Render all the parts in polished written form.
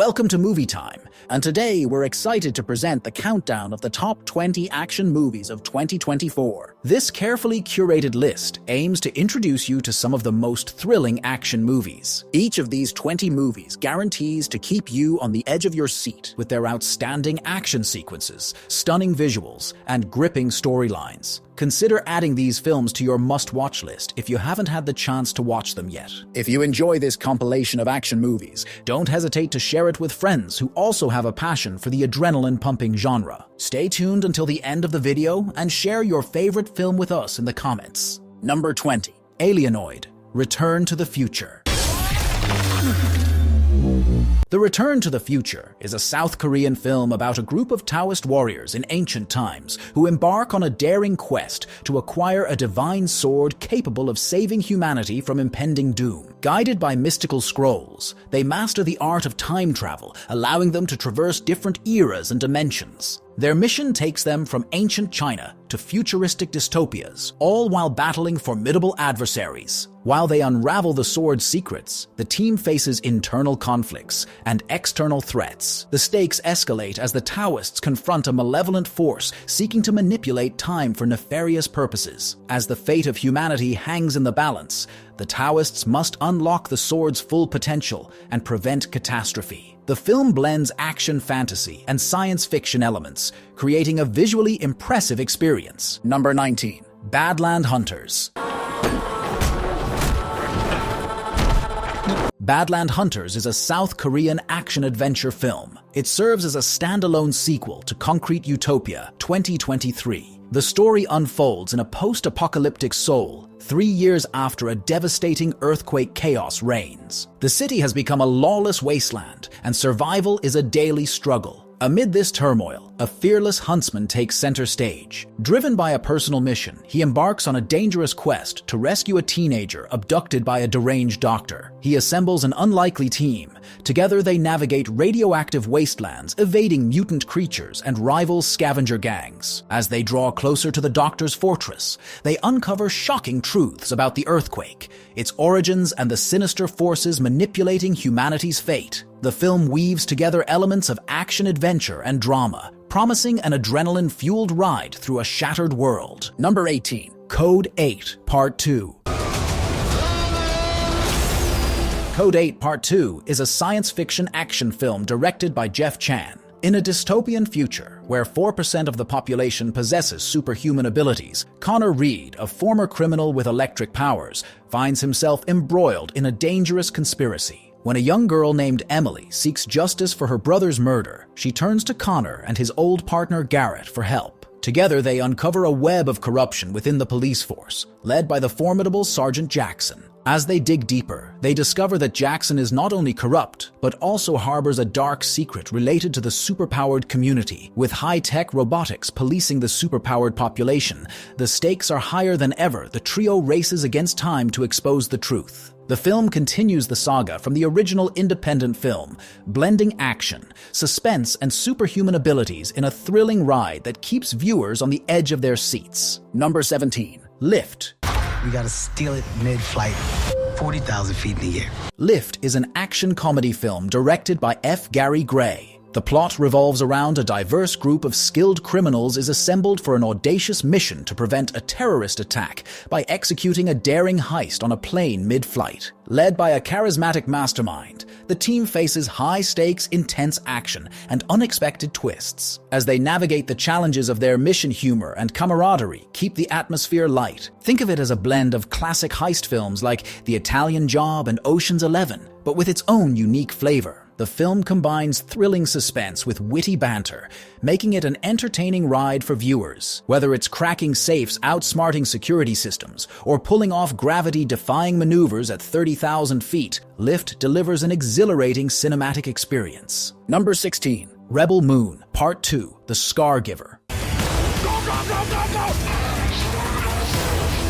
Welcome to Movie Time, and today we're excited to present the countdown of the top 20 action movies of 2024. This carefully curated list aims to introduce you to some of the most thrilling action movies. Each of these 20 movies guarantees to keep you on the edge of your seat with their outstanding action sequences, stunning visuals, and gripping storylines. Consider adding these films to your must-watch list if you haven't had the chance to watch them yet. If you enjoy this compilation of action movies, don't hesitate to share it with friends who also have a passion for the adrenaline-pumping genre. Stay tuned until the end of the video and share your favorite film with us in the comments. Number 20. Alienoid: Return to the Future. The Return to the Future is a South Korean film about a group of Taoist warriors in ancient times who embark on a daring quest to acquire a divine sword capable of saving humanity from impending doom. Guided by mystical scrolls, they master the art of time travel, allowing them to traverse different eras and dimensions. Their mission takes them from ancient China to futuristic dystopias, all while battling formidable adversaries. While they unravel the sword's secrets, the team faces internal conflicts and external threats. The stakes escalate as the Taoists confront a malevolent force seeking to manipulate time for nefarious purposes. As the fate of humanity hangs in the balance, the Taoists must unlock the sword's full potential and prevent catastrophe. The film blends action fantasy and science fiction elements, creating a visually impressive experience. Number 19. Badland Hunters. Badland Hunters is a South Korean action-adventure film. It serves as a standalone sequel to Concrete Utopia 2023. The story unfolds in a post-apocalyptic Seoul, 3 years after a devastating earthquake chaos reigns. The city has become a lawless wasteland, and survival is a daily struggle. Amid this turmoil, a fearless huntsman takes center stage. Driven by a personal mission, he embarks on a dangerous quest to rescue a teenager abducted by a deranged doctor. He assembles an unlikely team. Together they navigate radioactive wastelands, evading mutant creatures and rival scavenger gangs. As they draw closer to the doctor's fortress, they uncover shocking truths about the earthquake, its origins, and the sinister forces manipulating humanity's fate. The film weaves together elements of action-adventure and drama, promising an adrenaline-fueled ride through a shattered world. Number 18. Code 8, Part 2. Code 8 Part 2 is a science fiction action film directed by Jeff Chan. In a dystopian future, where 4% of the population possesses superhuman abilities, Connor Reed, a former criminal with electric powers, finds himself embroiled in a dangerous conspiracy. When a young girl named Emily seeks justice for her brother's murder, she turns to Connor and his old partner Garrett for help. Together they uncover a web of corruption within the police force, led by the formidable Sergeant Jackson. As they dig deeper, they discover that Jackson is not only corrupt, but also harbors a dark secret related to the superpowered community. With high-tech robotics policing the superpowered population, the stakes are higher than ever. The trio races against time to expose the truth. The film continues the saga from the original independent film, blending action, suspense, and superhuman abilities in a thrilling ride that keeps viewers on the edge of their seats. Number 17. Lift. We gotta steal it mid-flight, 40,000 feet in the air. Lift is an action comedy film directed by F. Gary Gray. The plot revolves around a diverse group of skilled criminals is assembled for an audacious mission to prevent a terrorist attack by executing a daring heist on a plane mid-flight. Led by a charismatic mastermind, the team faces high-stakes, intense action and unexpected twists. As they navigate the challenges of their mission, humor and camaraderie keep the atmosphere light. Think of it as a blend of classic heist films like The Italian Job and Ocean's 11, but with its own unique flavor. The film combines thrilling suspense with witty banter, making it an entertaining ride for viewers. Whether it's cracking safes, outsmarting security systems, or pulling off gravity-defying maneuvers at 30,000 feet, Lift delivers an exhilarating cinematic experience. Number 16. Rebel Moon, Part 2, The Scar Giver.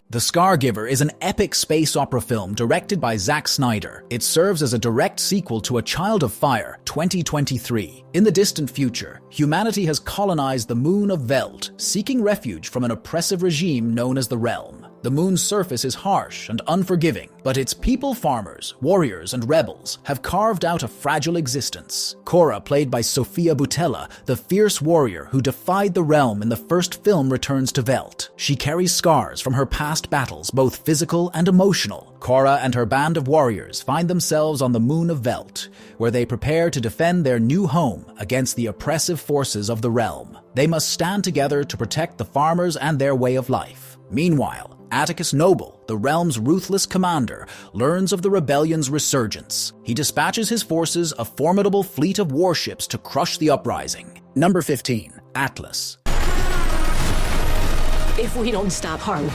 The Scar Giver is an epic space opera film directed by Zack Snyder. It serves as a direct sequel to A Child of Fire 2023. In the distant future, humanity has colonized the moon of Veld, seeking refuge from an oppressive regime known as the Realm. The moon's surface is harsh and unforgiving, but its people farmers, warriors, and rebels have carved out a fragile existence. Korra, played by Sofia Boutella, the fierce warrior who defied the realm in the first film, returns to Velt. She carries scars from her past battles, both physical and emotional. Korra and her band of warriors find themselves on the moon of Velt, where they prepare to defend their new home against the oppressive forces of the realm. They must stand together to protect the farmers and their way of life. Meanwhile, Atticus Noble, the realm's ruthless commander, learns of the rebellion's resurgence. He dispatches his forces, a formidable fleet of warships, to crush the uprising. Number 15. Atlas. If we don't stop harm.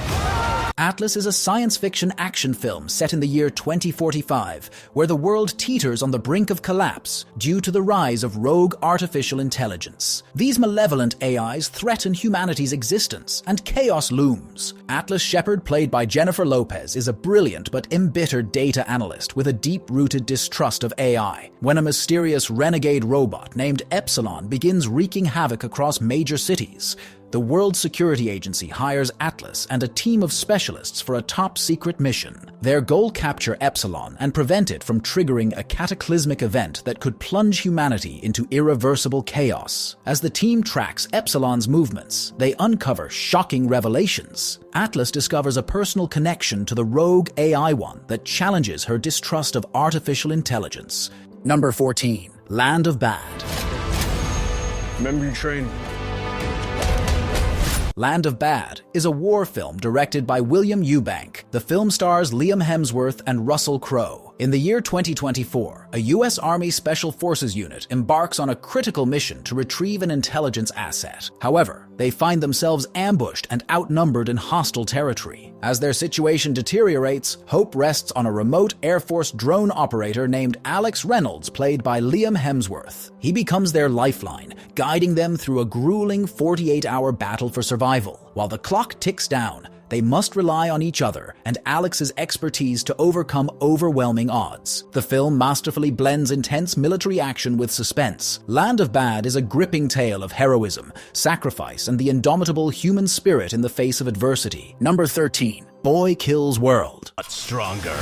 Atlas is a science fiction action film set in the year 2045, where the world teeters on the brink of collapse due to the rise of rogue artificial intelligence. These malevolent AIs threaten humanity's existence, and chaos looms. Atlas Shepard, played by Jennifer Lopez, is a brilliant but embittered data analyst with a deep-rooted distrust of AI. When a mysterious renegade robot named Epsilon begins wreaking havoc across major cities, the World Security Agency hires Atlas and a team of specialists for a top-secret mission. Their goal: capture Epsilon and prevent it from triggering a cataclysmic event that could plunge humanity into irreversible chaos. As the team tracks Epsilon's movements, they uncover shocking revelations. Atlas discovers a personal connection to the rogue AI one that challenges her distrust of artificial intelligence. Number 14. Land of Bad. Remember your train. Land of Bad is a war film directed by William Eubank. The film stars Liam Hemsworth and Russell Crowe. In the year 2024, a U.S. Army Special Forces unit embarks on a critical mission to retrieve an intelligence asset. However, they find themselves ambushed and outnumbered in hostile territory. As their situation deteriorates, hope rests on a remote Air Force drone operator named Alex Reynolds, played by Liam Hemsworth. He becomes their lifeline, guiding them through a grueling 48-hour battle for survival. While the clock ticks down, they must rely on each other and Alex's expertise to overcome overwhelming odds. The film masterfully blends intense military action with suspense. Land of Bad is a gripping tale of heroism, sacrifice, and the indomitable human spirit in the face of adversity. Number 13. Boy Kills World. Stronger.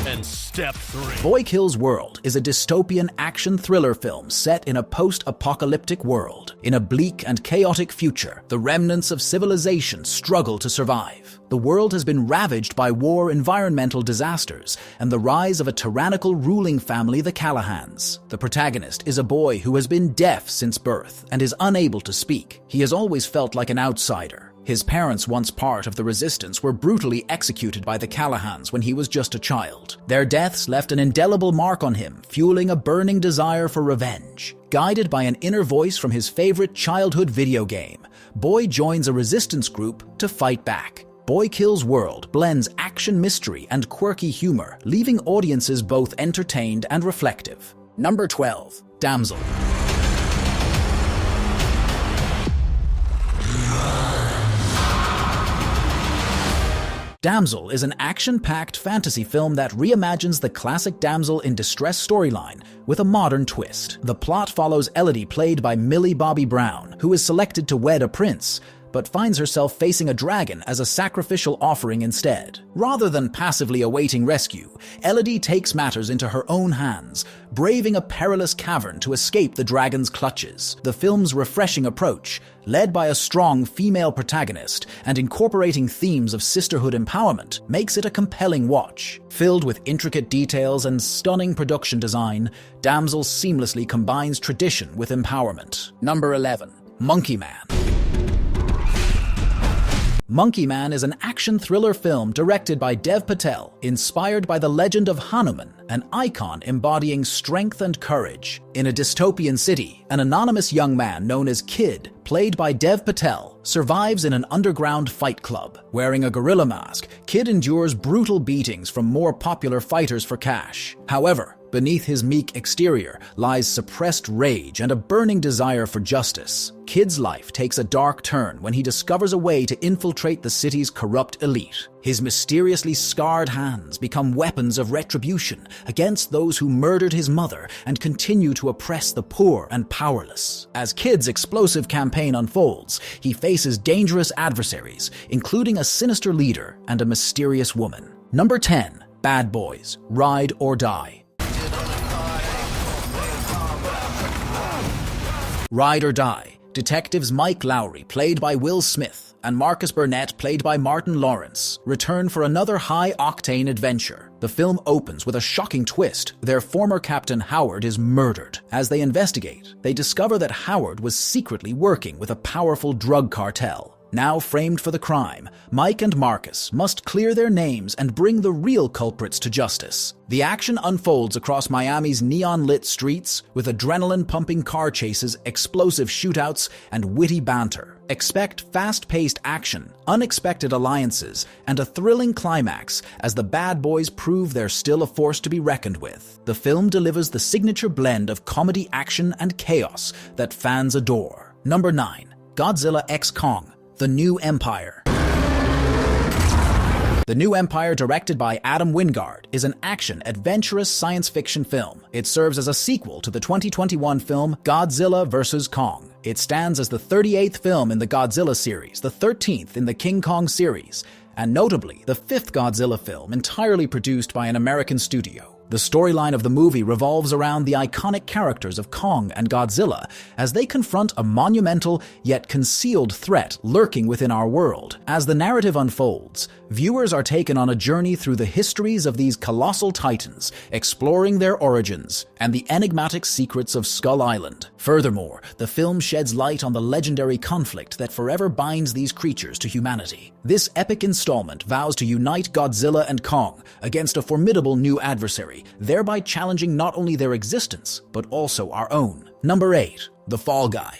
And step 3. Boy Kills World is a dystopian action thriller film set in a post-apocalyptic world. In a bleak and chaotic future, the remnants of civilization struggle to survive. The world has been ravaged by war, environmental disasters, and the rise of a tyrannical ruling family, the Callahans. The protagonist is a boy who has been deaf since birth and is unable to speak. He has always felt like an outsider. His parents, once part of the resistance, were brutally executed by the Callahans when he was just a child. Their deaths left an indelible mark on him, fueling a burning desire for revenge. Guided by an inner voice from his favorite childhood video game, Boy joins a resistance group to fight back. Boy Kills World blends action, mystery, and quirky humor, leaving audiences both entertained and reflective. Number 12. Damsel. Damsel is an action-packed fantasy film that reimagines the classic damsel in distress storyline with a modern twist. The plot follows Elodie, played by Millie Bobby Brown, who is selected to wed a prince, but finds herself facing a dragon as a sacrificial offering instead. Rather than passively awaiting rescue, Elodie takes matters into her own hands, braving a perilous cavern to escape the dragon's clutches. The film's refreshing approach, led by a strong female protagonist and incorporating themes of sisterhood empowerment, makes it a compelling watch. Filled with intricate details and stunning production design, Damsel seamlessly combines tradition with empowerment. Number 11. Monkey Man. Monkey Man is an action thriller film directed by Dev Patel, inspired by the legend of Hanuman, an icon embodying strength and courage. In a dystopian city, an anonymous young man known as Kid, played by Dev Patel, survives in an underground fight club. Wearing a gorilla mask, Kid endures brutal beatings from more popular fighters for cash. However, Beneath his meek exterior lies suppressed rage and a burning desire for justice. Kid's life takes a dark turn when he discovers a way to infiltrate the city's corrupt elite. His mysteriously scarred hands become weapons of retribution against those who murdered his mother and continue to oppress the poor and powerless. As Kid's explosive campaign unfolds, he faces dangerous adversaries, including a sinister leader and a mysterious woman. Number 10. Bad Boys: Ride or Die. Ride or Die. Detectives Mike Lowry, played by Will Smith, and Marcus Burnett, played by Martin Lawrence, return for another high-octane adventure. The film opens with a shocking twist. Their former captain Howard is murdered. As they investigate, they discover that Howard was secretly working with a powerful drug cartel. Now framed for the crime, Mike and Marcus must clear their names and bring the real culprits to justice. The action unfolds across Miami's neon-lit streets with adrenaline-pumping car chases, explosive shootouts, and witty banter. Expect fast-paced action, unexpected alliances, and a thrilling climax as the bad boys prove they're still a force to be reckoned with. The film delivers the signature blend of comedy, action, and chaos that fans adore. Number 9. Godzilla x Kong: The New Empire. The New Empire, directed by Adam Wingard, is an action, adventurous science fiction film. It serves as a sequel to the 2021 film Godzilla vs. Kong. It stands as the 38th film in the Godzilla series, the 13th in the King Kong series, and notably the 5th Godzilla film entirely produced by an American studio. The storyline of the movie revolves around the iconic characters of Kong and Godzilla as they confront a monumental yet concealed threat lurking within our world. As the narrative unfolds, viewers are taken on a journey through the histories of these colossal titans, exploring their origins and the enigmatic secrets of Skull Island. Furthermore, the film sheds light on the legendary conflict that forever binds these creatures to humanity. This epic installment vows to unite Godzilla and Kong against a formidable new adversary, thereby challenging not only their existence, but also our own. Number 8. The Fall Guy.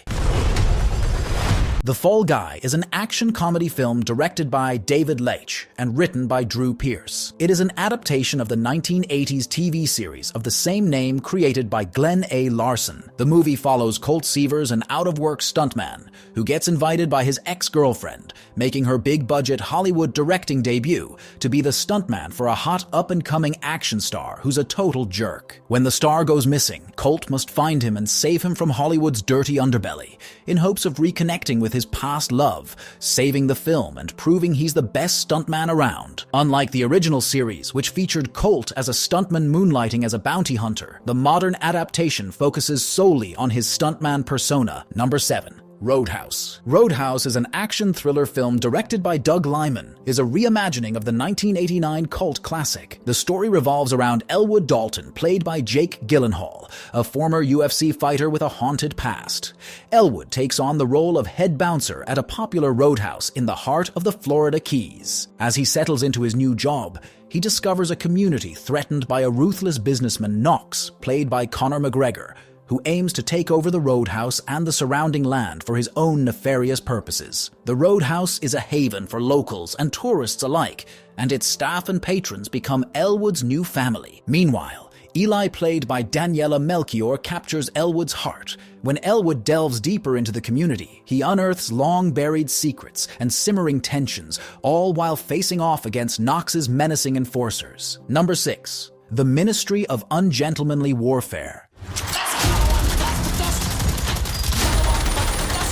The Fall Guy is an action comedy film directed by David Leitch and written by Drew Pearce. It is an adaptation of the 1980s TV series of the same name created by Glenn A. Larson. The movie follows Colt Seavers, an out-of-work stuntman who gets invited by his ex-girlfriend, making her big-budget Hollywood directing debut, to be the stuntman for a hot up-and-coming action star who's a total jerk. When the star goes missing, Colt must find him and save him from Hollywood's dirty underbelly, in hopes of reconnecting with his past love, saving the film and proving he's the best stuntman around. Unlike the original series, which featured Colt as a stuntman moonlighting as a bounty hunter, the modern adaptation focuses solely on his stuntman persona. Number 7. Roadhouse. Roadhouse is an action thriller film directed by Doug Liman, is a reimagining of the 1989 cult classic. The story revolves around Elwood Dalton, played by Jake Gyllenhaal, a former UFC fighter with a haunted past. Elwood takes on the role of head bouncer at a popular roadhouse in the heart of the Florida Keys. As he settles into his new job, he discovers a community threatened by a ruthless businessman, Knox, played by Conor McGregor, who aims to take over the roadhouse and the surrounding land for his own nefarious purposes. The roadhouse is a haven for locals and tourists alike, and its staff and patrons become Elwood's new family. Meanwhile, Eli, played by Daniela Melchior, captures Elwood's heart. When Elwood delves deeper into the community, he unearths long-buried secrets and simmering tensions, all while facing off against Knox's menacing enforcers. Number 6. The Ministry of Ungentlemanly Warfare.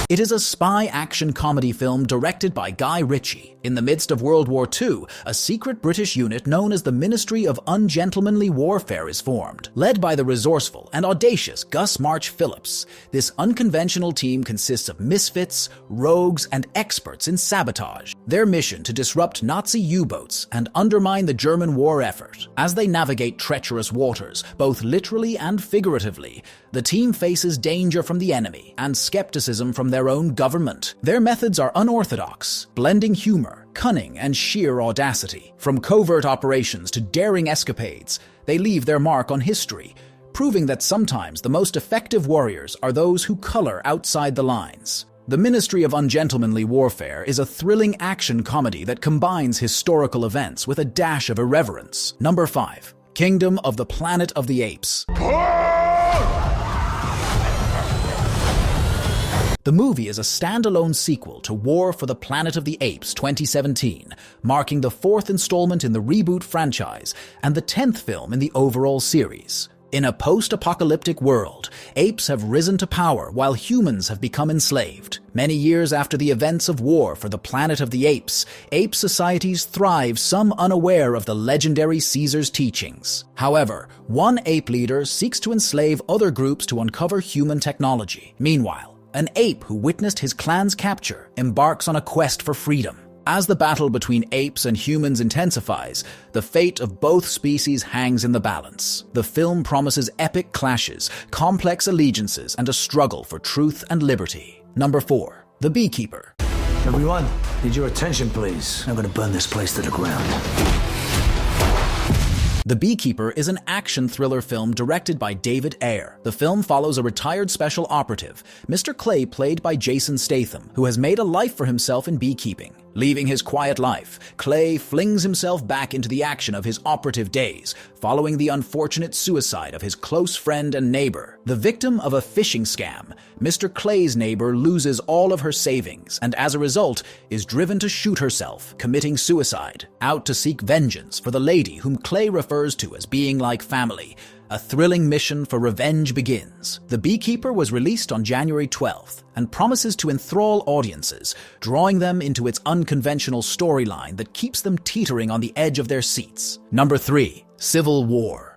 It is a spy action comedy film directed by Guy Ritchie. In the midst of World War II, a secret British unit known as the Ministry of Ungentlemanly Warfare is formed. Led by the resourceful and audacious Gus March Phillips, this unconventional team consists of misfits, rogues, and experts in sabotage. Their mission to disrupt Nazi U-boats and undermine the German war effort. As they navigate treacherous waters, both literally and figuratively, the team faces danger from the enemy and skepticism from their own government. Their methods are unorthodox, blending humor, cunning, and sheer audacity. From covert operations to daring escapades, they leave their mark on history, proving that sometimes the most effective warriors are those who color outside the lines. The Ministry of Ungentlemanly Warfare is a thrilling action comedy that combines historical events with a dash of irreverence. Number 5. Kingdom of the Planet of the Apes. The movie is a standalone sequel to War for the Planet of the Apes 2017, marking the 4th installment in the reboot franchise and the 10th film in the overall series. In a post-apocalyptic world, apes have risen to power while humans have become enslaved. Many years after the events of War for the Planet of the Apes, ape societies thrive, some unaware of the legendary Caesar's teachings. However, one ape leader seeks to enslave other groups to uncover human technology. Meanwhile, an ape who witnessed his clan's capture embarks on a quest for freedom. As the battle between apes and humans intensifies, the fate of both species hangs in the balance. The film promises epic clashes, complex allegiances, and a struggle for truth and liberty. Number 4. The Beekeeper. Everyone, need your attention, please. I'm gonna burn this place to the ground. The Beekeeper is an action thriller film directed by David Ayer. The film follows a retired special operative, Mr. Clay, played by Jason Statham, who has made a life for himself in beekeeping. Leaving his quiet life, Clay flings himself back into the action of his operative days, following the unfortunate suicide of his close friend and neighbor. The victim of a phishing scam, Mr. Clay's neighbor loses all of her savings and as a result is driven to shoot herself, committing suicide, out to seek vengeance for the lady whom Clay refers to as being like family. A thrilling mission for revenge begins. The Beekeeper was released on January 12th and promises to enthrall audiences, drawing them into its unconventional storyline that keeps them teetering on the edge of their seats. Number 3. Civil War.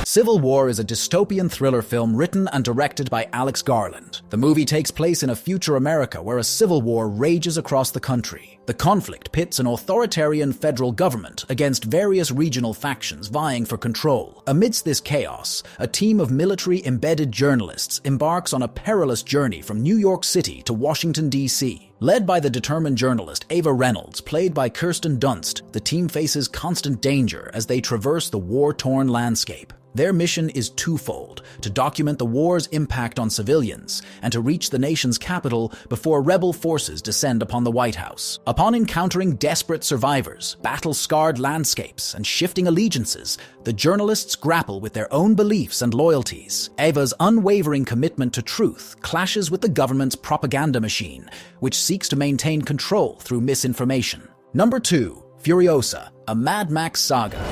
Civil War is a dystopian thriller film written and directed by Alex Garland. The movie takes place in a future America where a civil war rages across the country. The conflict pits an authoritarian federal government against various regional factions vying for control. Amidst this chaos, a team of military-embedded journalists embarks on a perilous journey from New York City to Washington, D.C. Led by the determined journalist Ava Reynolds, played by Kirsten Dunst, the team faces constant danger as they traverse the war-torn landscape. Their mission is twofold: to document the war's impact on civilians and to reach the nation's capital before rebel forces descend upon the White House. Upon encountering desperate survivors, battle-scarred landscapes, and shifting allegiances, the journalists grapple with their own beliefs and loyalties. Ava's unwavering commitment to truth clashes with the government's propaganda machine, which seeks to maintain control through misinformation. Number 2. Furiosa, a Mad Max saga.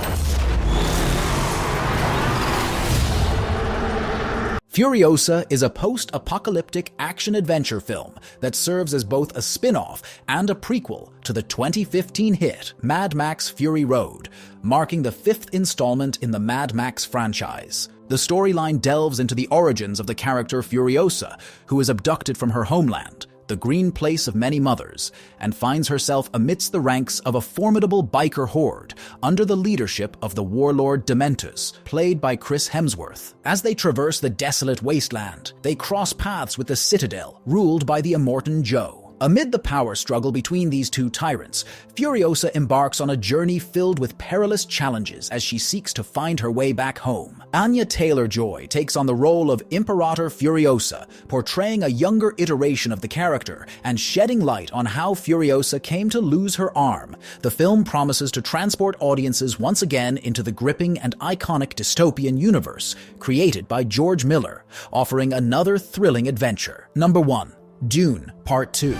Furiosa is a post-apocalyptic action-adventure film that serves as both a spin-off and a prequel to the 2015 hit Mad Max Fury Road, marking the 5th installment in the Mad Max franchise. The storyline delves into the origins of the character Furiosa, who is abducted from her homeland, the green place of many mothers, and finds herself amidst the ranks of a formidable biker horde under the leadership of the warlord Dementus, played by Chris Hemsworth. As they traverse the desolate wasteland, they cross paths with the Citadel, ruled by the Immortan Joe. Amid the power struggle between these two tyrants, Furiosa embarks on a journey filled with perilous challenges as she seeks to find her way back home. Anya Taylor-Joy takes on the role of Imperator Furiosa, portraying a younger iteration of the character and shedding light on how Furiosa came to lose her arm. The film promises to transport audiences once again into the gripping and iconic dystopian universe created by George Miller, offering another thrilling adventure. Number 1. Dune Part 2.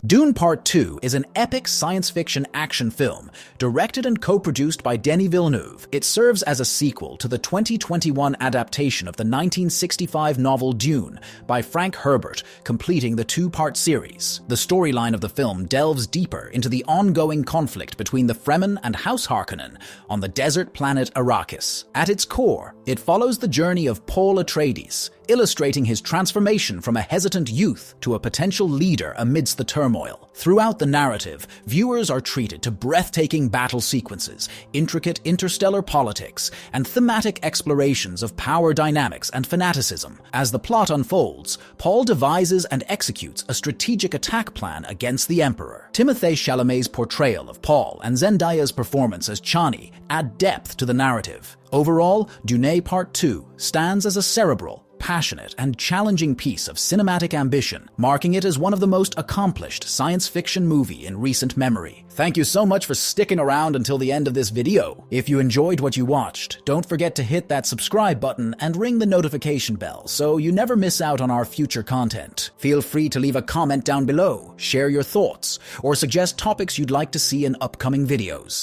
Dune Part 2 is an epic science fiction action film directed and co-produced by Denis Villeneuve. It serves as a sequel to the 2021 adaptation of the 1965 novel Dune by Frank Herbert, completing the 2-part series. The storyline of the film delves deeper into the ongoing conflict between the Fremen and House Harkonnen on the desert planet Arrakis. At its core, it follows the journey of Paul Atreides, illustrating his transformation from a hesitant youth to a potential leader amidst the turmoil. Throughout the narrative, viewers are treated to breathtaking battle sequences, intricate interstellar politics, and thematic explorations of power dynamics and fanaticism. As the plot unfolds, Paul devises and executes a strategic attack plan against the Emperor. Timothée Chalamet's portrayal of Paul and Zendaya's performance as Chani add depth to the narrative. Overall, Dune Part 2 stands as a cerebral, passionate and challenging piece of cinematic ambition, marking it as one of the most accomplished science fiction movie in recent memory. Thank you so much for sticking around until the end of this video. If you enjoyed what you watched, don't forget to hit that subscribe button and ring the notification bell so you never miss out on our future content. Feel free to leave a comment down below, share your thoughts, or suggest topics you'd like to see in upcoming videos.